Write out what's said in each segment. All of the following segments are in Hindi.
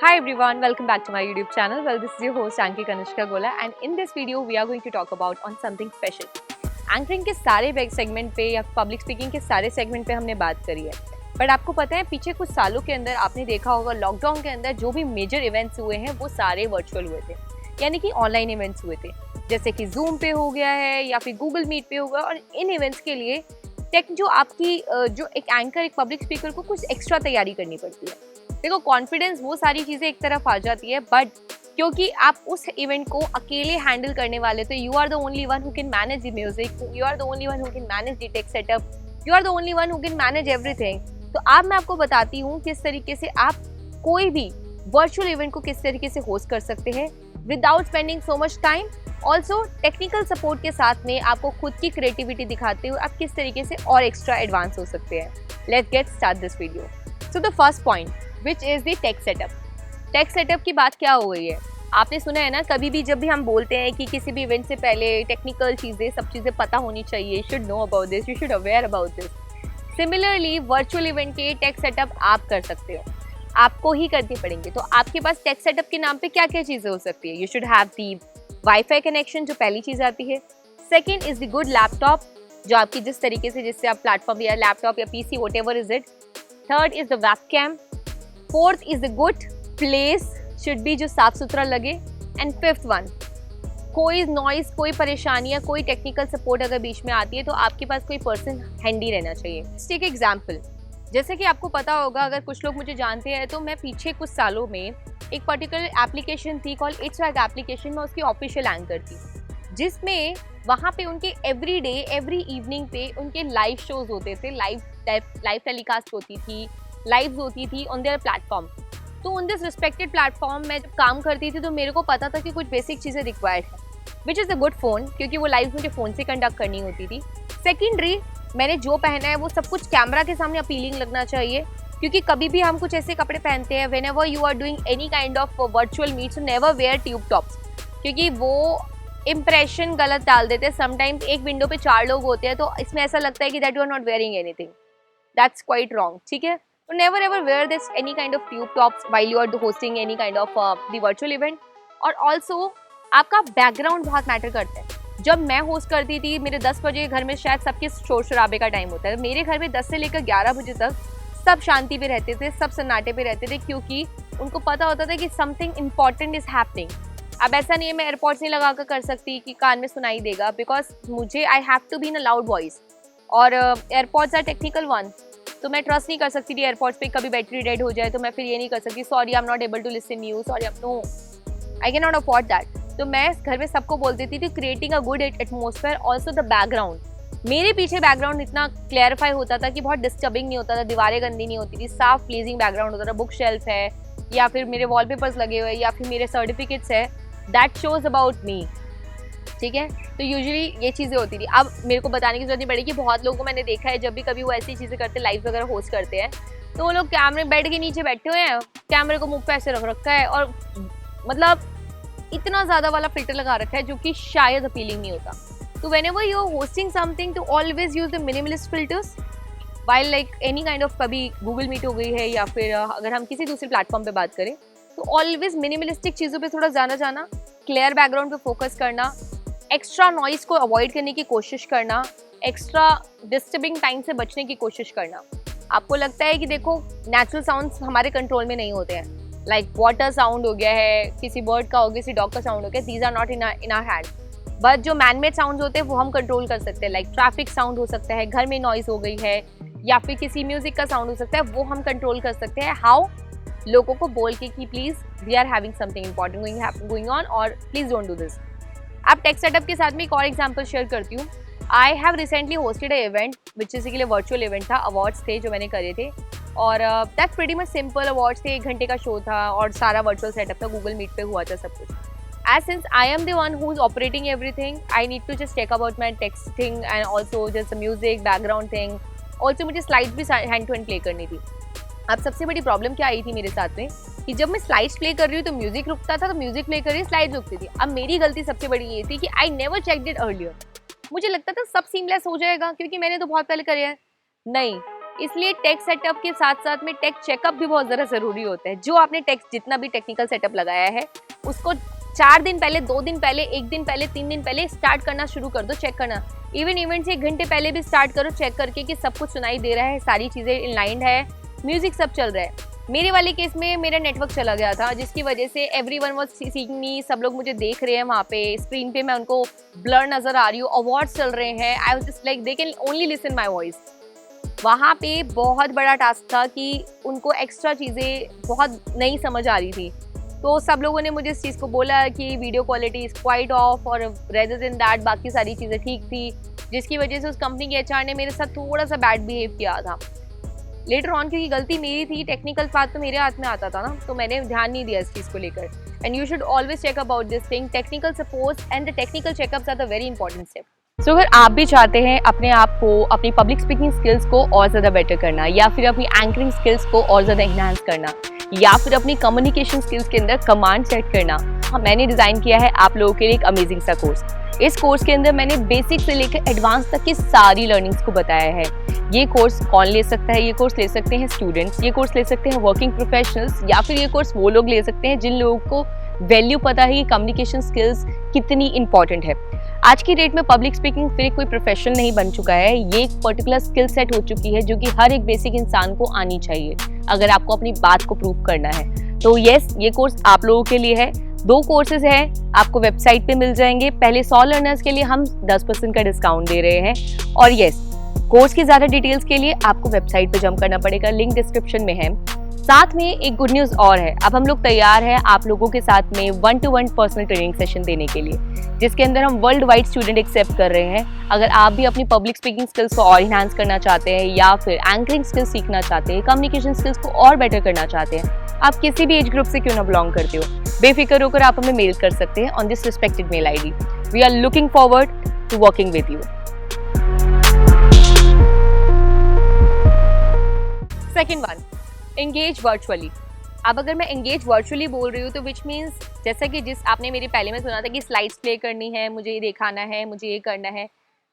Hi everyone, welcome back to my YouTube channel. Well, this is your host Anki Kanishka Gola and in this video we are going to talk about on something special. Anchoring के सारे सेगमेंट पे या पब्लिक स्पीकिंग के सारे सेगमेंट पे हमने बात करी है, बट आपको पता है पीछे कुछ सालों के अंदर आपने देखा होगा लॉकडाउन के अंदर जो भी मेजर इवेंट्स हुए हैं वो सारे वर्चुअल हुए थे, यानी कि ऑनलाइन इवेंट्स हुए थे, जैसे कि जूम पे हो गया है या फिर गूगल मीट पे होगा। और इन इवेंट्स के लिए टेक जो आपकी जो एक एंकर एक पब्लिक स्पीकर को कुछ एक्स्ट्रा तैयारी करनी पड़ती है। देखो कॉन्फिडेंस वो सारी चीज़ें एक तरफ आ जाती है, बट क्योंकि आप उस इवेंट को अकेले हैंडल करने वाले तो you are the only one who can manage the music, you are the only one who can manage the tech setup, you are the only one who can manage everything. तो अब मैं आपको बताती हूँ किस तरीके से आप कोई भी वर्चुअल इवेंट को किस तरीके से होस्ट कर सकते हैं without spending so much time. Also technical support के साथ में आपको खुद की क्रिएटिविटी दिखाते हुए आप किस तरीके से और एक्स्ट्रा एडवांस हो सकते हैं। Let's get start this video. So the first point which is the tech setup. Tech setup की बात क्या हो गई है, आपने सुना है ना, कभी भी जब भी हम बोलते हैं कि किसी भी इवेंट से पहले टेक्निकल चीज़ें सब चीज़ें पता होनी चाहिए, you should know about this, you should aware about this. Similarly virtual event के टेक सेटअप आप कर सकते हो, आपको ही करने पड़ेंगे। तो आपके पास टेक सेटअप के नाम पे क्या क्या चीज़ें हो सकती है। You should have the wifi connection, जो पहली चीज़ आती है। Second is the good laptop, जो आपकी जिस तरीके से जिससे आप प्लेटफॉर्म या लैपटॉप या PC whatever is it. Third is the webcam. Fourth is the good place, should be जो साफ सुथरा लगे। एंड फिफ्थ वन, कोई नॉइस, कोई परेशानियाँ, कोई टेक्निकल सपोर्ट अगर बीच में आती है तो आपके पास कोई पर्सन हैंडी रहना चाहिए। टेक एग्जाम्पल, जैसे कि आपको पता होगा, अगर कुछ लोग मुझे जानते हैं तो मैं पीछे कुछ सालों में एक पर्टिकुलर एप्लीकेशन थी कॉल इट्स स्वैग एप्लीकेशन, में उसकी ऑफिशियल एंकर थी, जिसमें वहाँ पे उनके एवरी डे एवरी इवनिंग पे उनके लाइव शोज होते थे, लाइव टेलीकास्ट होती थी, लाइव्स होती थी ऑन देयर प्लेटफॉर्म। तो ऑन दिस रिस्पेक्टेड प्लेटफॉर्म में जब काम करती थी तो मेरे को पता था कि कुछ बेसिक चीज़ें रिक्वायर्ड है, which is a good phone, क्योंकि वो लाइव मुझे फ़ोन से कंडक्ट करनी होती थी। सेकेंडरी, मैंने जो पहना है वो सब कुछ कैमरा के सामने अपीलिंग लगना चाहिए, क्योंकि कभी भी हम कुछ ऐसे कपड़े पहनते हैं whenever you are doing any kind of virtual meets, never wear tube tops, क्योंकि वो इम्प्रेशन गलत डाल देते हैं। समटाइम्स एक विंडो पे 4 लोग होते हैं तो इसमें ऐसा लगता है कि that you are not wearing anything, that's quite wrong, ठीक है। तो never ever wear this any kind of tube tops while you are hosting any kind of the virtual event. और ऑल्सो आपका बैकग्राउंड बहुत मैटर करता है। जब मैं होस्ट करती थी, मेरे 10 बजे घर में शायद सबके शोर शराबे का टाइम होता है, मेरे घर में 10 से लेकर 11 बजे तक सब शांति पे रहते थे, सब सन्नाटे पे रहते थे, क्योंकि उनको पता होता था कि समथिंग इम्पॉर्टेंट इज हैपनिंग। अब ऐसा नहीं है मैं एयरपॉड्स नहीं लगा कर सकती कि कान में सुनाई देगा, बिकॉज मुझे I have to be in a loud voice, और एयरपॉड्स आर टेक्निकल वन, तो मैं ट्रस्ट नहीं कर सकती थी एयरपॉड्स पे कभी बैटरी डेड हो जाए तो मैं फिर ये नहीं कर सकती sorry I am not able to listen you, sorry no, I can not afford that. तो मैं घर में सबको बोल देती थी creating a good atmosphere. Also the background, मेरे पीछे बैकग्राउंड इतना क्लैरिफाई होता था कि बहुत डिस्टर्बिंग नहीं होता था, दीवारें गंदी नहीं होती थी, साफ प्लीजिंग बैकग्राउंड होता था। बुक शेल्फ है या फिर मेरे वॉलपेपर्स लगे हुए या फिर मेरे सर्टिफिकेट्स है, दैट शोज अबाउट मी, ठीक है। तो यूजुअली ये चीज़ें होती थी। अब मेरे को बताने की जरूरत नहीं पड़ेगी, बहुत लोगों को मैंने देखा है जब भी कभी वो ऐसी चीज़ें करते, लाइव वगैरह होस्ट करते हैं, तो वो लोग कैमरे बेड के नीचे बैठे हुए हैं, कैमरे को मुंह पे ऐसे रख रखा है और मतलब इतना ज़्यादा वाला फिल्टर लगा रखा है जो कि शायद अपीलिंग नहीं होता। तो whenever you are hosting something to always use the minimalist filters while like any kind of, कभी गूगल मीट हो गई है या फिर अगर हम किसी दूसरे प्लेटफॉर्म पे बात करें तो ऑलवेज मिनिमलिस्टिक चीज़ों पे थोड़ा जाना, क्लियर बैकग्राउंड पे फोकस करना, एक्स्ट्रा नॉइस को अवॉइड करने की कोशिश करना, एक्स्ट्रा डिस्टर्बिंग टाइम से बचने की कोशिश करना। आपको लगता है कि देखो नेचुरल साउंड्स हमारे कंट्रोल में नहीं होते हैं, लाइक वाटर साउंड हो गया है, किसी बर्ड का हो गया, किसी डॉग का साउंड हो गया, these are not in our hand, but जो मैनमेड साउंड्स होते हैं वो हम कंट्रोल कर सकते हैं। लाइक ट्रैफिक साउंड हो सकता है, घर में नॉइस हो गई है, या फिर किसी म्यूजिक का साउंड हो सकता है, वो हम कंट्रोल कर सकते हैं। हाउ, लोगों को बोल के कि please we are having something important going on और प्लीज़ डोंट डू दिस। अब टेक सेटअप के साथ में एक और एग्जाम्पल शेयर करती हूँ। I have recently hosted a event which basically virtual event था, अवार्ड्स थे जो मैंने करे थे, और that's pretty much simple. Awards थे, 1 घंटे का शो था और सारा वर्चुअल सेटअप था, गूगल मीट पे हुआ था सब कुछ। As since I am the one who is operating everything, I need to just check about my texting and also just the music, background thing. Also मुझे स्लाइड्स भी हैंड टू हैंड प्ले करनी थी। अब सबसे बड़ी प्रॉब्लम क्या आई थी मेरे साथ में कि जब मैं स्लाइड्स प्ले कर रही हूँ तो म्यूजिक रुकता था, तो म्यूजिक प्ले कर रही स्लाइड्स रुकती थी। अब मेरी गलती सबसे बड़ी ये थी कि I never checked it earlier. मुझे लगता था सब सीमलेस हो जाएगा क्योंकि मैंने तो बहुत पहले करे है, नहीं, इसलिए टेक सेटअप के साथ साथ में टेक चेकअप भी बहुत ज़्यादा ज़रूरी होता है। जो आपने टेक जितना भी टेक्निकल सेटअप लगाया है उसको 4 दिन पहले, 2 दिन पहले, 1 दिन पहले, 3 दिन पहले स्टार्ट करना शुरू कर दो, चेक करना। इवेंट से 1 घंटे पहले भी स्टार्ट करो, चेक करके कि सब कुछ सुनाई दे रहा है, सारी चीज़ें इनलाइंड है, म्यूजिक सब चल रहा है। मेरे वाले केस में मेरा नेटवर्क चला गया था, जिसकी वजह से एवरीवन वाज सीइंग मी, सब लोग मुझे देख रहे हैं वहाँ पे स्क्रीन पे, मैं उनको ब्लर नजर आ रही हूँ, अवार्ड्स चल रहे हैं। I was just like they can only listen my voice. वहाँ पे बहुत बड़ा टास्क था कि उनको एक्स्ट्रा चीज़ें बहुत नहीं समझ आ रही थी, तो सब लोगों ने मुझे इस चीज़ को बोला कि video quality is quite of, और रेदर देन दैट बाकी सारी चीज़ें ठीक थी, जिसकी वजह से उस कंपनी के एचआर ने मेरे साथ थोड़ा सा बैड बिहेव किया था। लेटर ऑन क्योंकि गलती मेरी थी, टेक्निकल बात तो मेरे हाथ में आता था ना, तो मैंने ध्यान नहीं दिया इस चीज़ को लेकर। And you should always check about this thing, technical support and the technical checkups are the very important step. So अगर आप भी चाहते हैं अपने आप को, अपनी पब्लिक स्पीकिंग स्किल्स को और ज़्यादा बेटर करना, या फिर अपनी एंकरिंग स्किल्स को और ज़्यादा इन्हांस करना, या फिर अपनी कम्युनिकेशन स्किल्स के अंदर कमांड सेट करना, मैंने डिज़ाइन किया है आप लोगों के लिए एक अमेजिंग सा कोर्स। इस कोर्स के अंदर मैंने बेसिक से लेकर एडवांस तक की सारी लर्निंग्स को बताया है। ये कोर्स कौन ले सकता है? ये कोर्स ले सकते हैं स्टूडेंट्स, ये कोर्स ले सकते हैं वर्किंग प्रोफेशनल्स, या फिर ये कोर्स वो लोग ले सकते हैं जिन लोगों को वैल्यू पता है कि कम्युनिकेशन स्किल्स कितनी इंपॉर्टेंट है। आज की डेट में पब्लिक स्पीकिंग फिर कोई प्रोफेशन नहीं बन चुका है, ये एक पर्टिकुलर स्किल सेट हो चुकी है जो कि हर एक बेसिक इंसान को आनी चाहिए अगर आपको अपनी बात को प्रूव करना है। तो यस, ये कोर्स आप लोगों के लिए है। 2 कोर्सेज हैं, आपको वेबसाइट पे मिल जाएंगे। पहले 100 लर्नर्स के लिए हम 10% का डिस्काउंट दे रहे हैं, और यस, कोर्स की ज़्यादा डिटेल्स के लिए आपको वेबसाइट पे जंप करना पड़ेगा, लिंक डिस्क्रिप्शन में है। साथ में एक गुड न्यूज़ और है, अब हम लोग तैयार हैं आप लोगों के साथ में 1-to-1 पर्सनल ट्रेनिंग सेशन देने के लिए, जिसके अंदर हम वर्ल्ड वाइड स्टूडेंट एक्सेप्ट कर रहे हैं। अगर आप भी अपनी पब्लिक स्पीकिंग स्किल्स को और इन्हांस करना चाहते हैं, या फिर एंकरिंग स्किल्स सीखना चाहते हैं, कम्युनिकेशन स्किल्स को और बेटर करना चाहते हैं, आप किसी भी एज ग्रुप से क्यों ना बिलोंग करते हो, बेफिक्र होकर आप हमें मेल कर सकते हैं on this respected mail ID. We are looking forward to working with you. Second one, engage virtually. अब अगर मैं एंगेज वर्चुअली बोल रही हूँ तो विच मीन्स, जैसा कि जिस आपने मेरे पहले में सुना था कि स्लाइड्स प्ले करनी है, मुझे ये दिखाना है, मुझे ये करना है,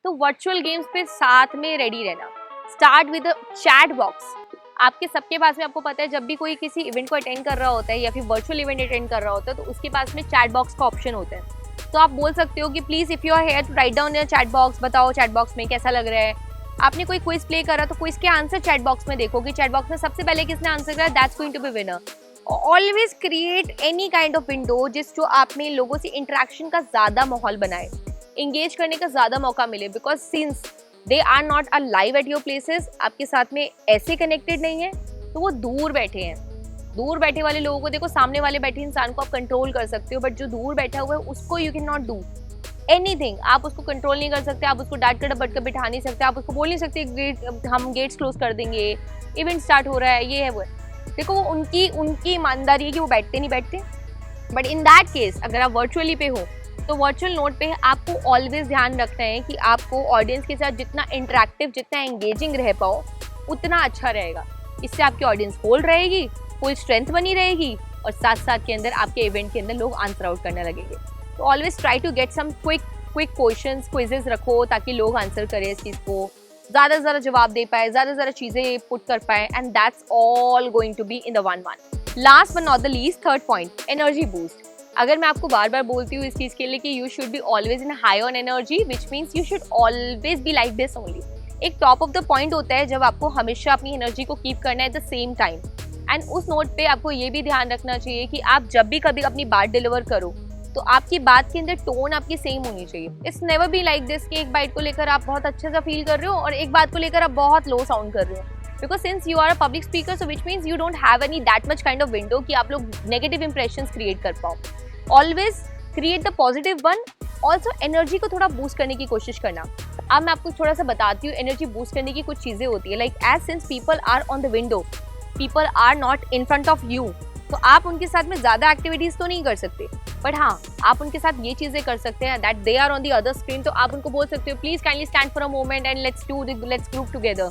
तो वर्चुअल गेम्स पे साथ में रेडी रहना। Start with chat box. आपके सबके पास में, आपको पता है, जब भी कोई किसी इवेंट को अटेंड कर रहा होता है या फिर वर्चुअल इवेंट अटेंड कर रहा होता है, तो उसके पास में चैट बॉक्स का ऑप्शन होता है। तो आप बोल सकते हो कि please if you are here to write down your chat box, बताओ चैट बॉक्स में कैसा लग रहा है। आपने कोई क्विज प्ले करा तो क्विज के आंसर चैट बॉक्स में देखो कि चैट बॉक्स में सबसे पहले किसने आंसर करा, that's going to be winner. Always create any kind of window जो आप में लोगों से इंटरेक्शन का ज़्यादा माहौल बनाए, इंगेज करने का ज़्यादा मौका मिले, because since they are not a live at your places, आपके साथ में ऐसे कनेक्टेड नहीं है, तो वो दूर बैठे हैं। दूर बैठे वाले लोगों को देखो, सामने वाले बैठे इंसान को आप कंट्रोल कर सकते हो, बट जो दूर बैठा हुआ है उसको you can not do anything. आप उसको कंट्रोल नहीं कर सकते, आप उसको डांट कर डपट कर बिठा नहीं सकते, आप उसको बोल नहीं सकते हम गेट्स क्लोज कर देंगे, इवेंट स्टार्ट हो रहा है, ये है वो है। देखो वो उनकी ईमानदारी है कि वो बैठते नहीं बैठते। बट इन दैट केस अगर आप वर्चुअली पे हो, तो वर्चुअल नोट पे आपको ऑलवेज ध्यान रखना है कि आपको ऑडियंस के साथ जितना इंटरेक्टिव, जितना एंगेजिंग रह पाओ, उतना अच्छा रहेगा। इससे आपकी ऑडियंस होल्ड रहेगी, फुल स्ट्रेंथ बनी रहेगी, और साथ साथ के अंदर आपके इवेंट के अंदर लोग आंसर आउट करने लगेंगे। तो always try to get some quick questions, quizzes रखो ताकि लोग आंसर करें इस चीज़ को, ज़्यादा से ज़्यादा जवाब दे पाए, ज़्यादा से ज़्यादा चीज़ें पुट कर पाए, and that's all going to be in the 1-1। Last but not the least, third point, energy boost. अगर मैं आपको बार बार बोलती हूँ इस चीज़ के लिए कि you should be always in high on energy, which means you should always be like this only. एक टॉप ऑफ द पॉइंट होता है जब आपको हमेशा अपनी एनर्जी को कीप करना है at the same time, and उस नोट पे आपको ये भी ध्यान रखना चाहिए कि आप जब भी कभी अपनी बात डिलीवर करो तो आपकी बात के अंदर टोन आपकी सेम होनी चाहिए। It's never be like this कि एक बाइट को लेकर आप बहुत अच्छे सा फील कर रहे हो और एक बात को लेकर आप बहुत लो साउंड कर रहे हो, because since you are a public speaker, so which means you don't have any that much kind of window कि आप लोग नेगेटिव इंप्रेशंस क्रिएट कर पाओ। Always create the positive one. Also energy को थोड़ा बूस्ट करने की कोशिश करना। अब मैं आपको थोड़ा सा बताती हूँ एनर्जी बूस्ट करने की कुछ चीज़ें होती है, like as since people are on the window, people are not in front of you, तो आप उनके साथ में ज़्यादा एक्टिविटीज़ तो नहीं कर सकते, बट हाँ आप उनके साथ ये चीज़ें कर सकते हैं that they are on the other screen. तो आप उनको बोल सकते हो please kindly stand for a moment and let's group together.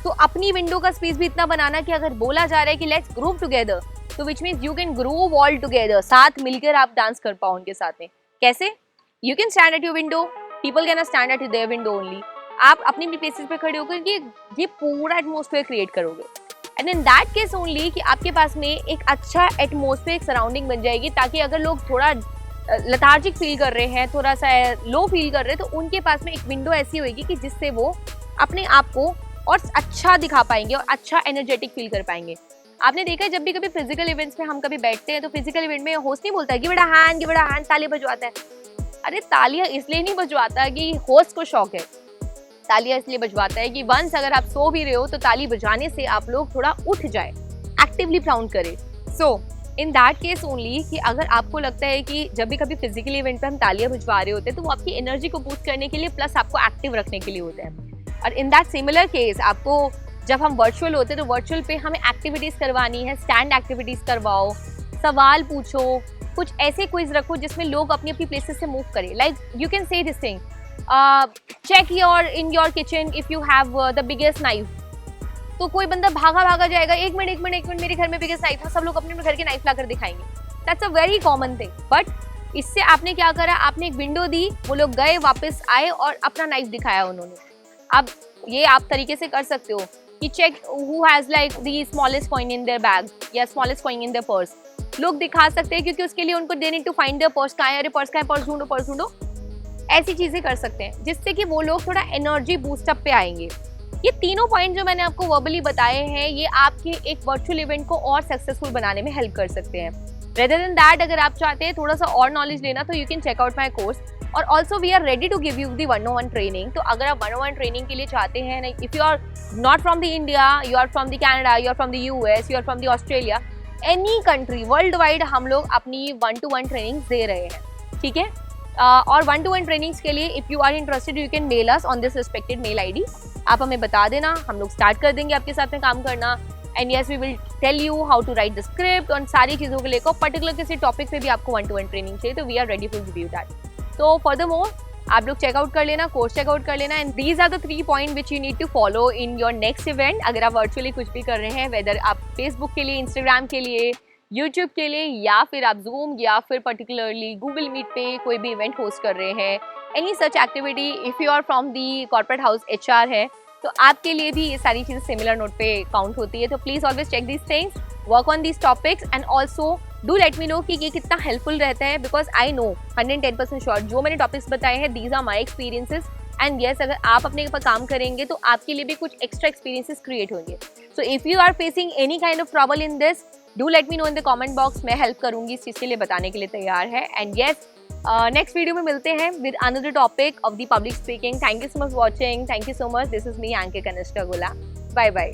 तो अपनी विंडो का स्पेस भी इतना बनाना कि अगर बोला जा रहा है कि लेट्स ग्रुप टुगेदर, तो विच means you can groove all together, साथ मिलकर आप डांस कर पाओ उनके साथ में। कैसे? You can stand at your window, people can stand at there window only, आप अपनी भी प्लेसेस पे खड़े होकर ये पूरा एटमॉस्फेयर क्रिएट करोगे। And in that case only कि आपके पास में एक अच्छा एटमॉस्फेयर सराउंडिंग बन जाएगी, ताकि अगर लोग थोड़ा लेथार्जिक फील कर रहे हैं, थोड़ा सा लो फील कर रहे हैं, तो उनके पास में एक विंडो ऐसी होगी कि जिससे वो अपने आप को और अच्छा दिखा पाएंगे और अच्छा एनर्जेटिक फील कर पाएंगे। आपने देखा है जब भी कभी फिजिकल इवेंट्स में हम कभी बैठते हैं तो फिजिकल इवेंट में होस्ट नहीं बोलता है कि बड़ा हैंड ताली बजवाता है। अरे तालियां इसलिए नहीं बजवाता कि होस्ट को शौक है, तालियां इसलिए बजवाता है कि वंस अगर आप सो भी रहे हो तो ताली बजाने से आप लोग थोड़ा उठ जाए, एक्टिवली साउंड करे। सो इन दैट केस ओनली कि अगर आपको लगता है कि जब भी कभी फिजिकल इवेंट पे हम तालियां बजवा रहे होते हैं तो वो आपकी एनर्जी को बूस्ट करने के लिए प्लस आपको एक्टिव रखने के लिए होता है। और इन दैट सिमिलर केस आपको जब हम वर्चुअल होते हैं तो वर्चुअल पे हमें एक्टिविटीज करवानी है, स्टैंड एक्टिविटीज करवाओ, सवाल पूछो, कुछ ऐसे क्विज रखो जिसमें लोग अपनी अपनी प्लेसेस से मूव करें। Like you can say this thing, check in your kitchen if you have the biggest knife. तो कोई बंदा भागा जाएगा, एक मिनट मेरे घर में बिगेस्ट नाइफ है, सब लोग अपने घर के नाइफ लाकर दिखाएंगे। That's a very common thing. But इससे आपने क्या करा, आपने एक विंडो दी, वो लोग गए, वापस आए और अपना नाइफ दिखाया उन्होंने। अब ये आप तरीके से कर सकते हो कि check who has like the smallest coin in their bag या smallest coin in their purse. लोग दिखा सकते हैं क्योंकि उसके लिए उनको they need to find their purse. कहाँ है, अरे पर्स कहाँ है, पर्स ढूंढो। ऐसी चीजें कर सकते हैं जिससे कि वो लोग थोड़ा एनर्जी बूस्टअप पे आएंगे। ये तीनों पॉइंट जो मैंने आपको वर्बली बताए हैं, ये आपके एक वर्चुअल इवेंट को और सक्सेसफुल बनाने में हेल्प कर सकते हैं। रेदर देन दैट, अगर आप चाहते हैं थोड़ा सा और नॉलेज लेना तो you can check out my course. और also we are ready to give you the 101 training. तो अगर आप 101 ट्रेनिंग के लिए चाहते हैं, if you are not from the India, you are from the Canada, you are from the US, you are from the Australia, any country world wide हम लोग अपनी 1-to-1 ट्रेनिंग दे रहे हैं, ठीक है। और 1-to-1 ट्रेनिंग्स के लिए if you are interested you can mail us on this respected mail ID. आप हमें बता देना, हम लोग स्टार्ट कर देंगे आपके साथ में काम करना। And yes we will tell you how to write the script और सारी चीज़ों को लेकर पर्टिकुलर किसी टॉपिक पे भी आपको 1-to-1 ट्रेनिंग चाहिए तो we are ready to give you that. तो फर्दरमोर आप लोग चेकआउट कर लेना, कोर्स चेकआउट कर लेना। And these are the 3 point which you need to follow in your next event. अगर आप वर्चुअली कुछ भी कर रहे हैं, वेदर आप फेसबुक के लिए, इंस्टाग्राम के लिए, यूट्यूब के लिए, या फिर आप जूम या फिर पर्टिकुलरली गूगल मीट पे कोई भी इवेंट होस्ट कर रहे हैं, any such activity, if you are from the corporate house HR है तो आपके लिए भी ये सारी चीज़ें सिमिलर नोट पे काउंट होती है। तो please always check these things, work on these topics and also do let me know कि ये कितना हेल्पफुल रहता है। बिकॉज आई नो 110% श्योर जो मैंने टॉपिक्स बताए हैं these are my experiences. And yes, अगर आप अपने ऊपर काम करेंगे तो आपके लिए भी कुछ एक्स्ट्रा एक्सपीरियंसेस क्रिएट होंगे। So if you are facing any kind of trouble in this, do let me know in the comment box. मैं हेल्प करूंगी इस चीज़ के लिए, बताने के लिए तैयार है। एंड येस, नेक्स्ट वीडियो में मिलते हैं with another topic of the public speaking. Thank you so much watching, thank you so much. This is me, Ankit Kanishka Gola. Bye bye.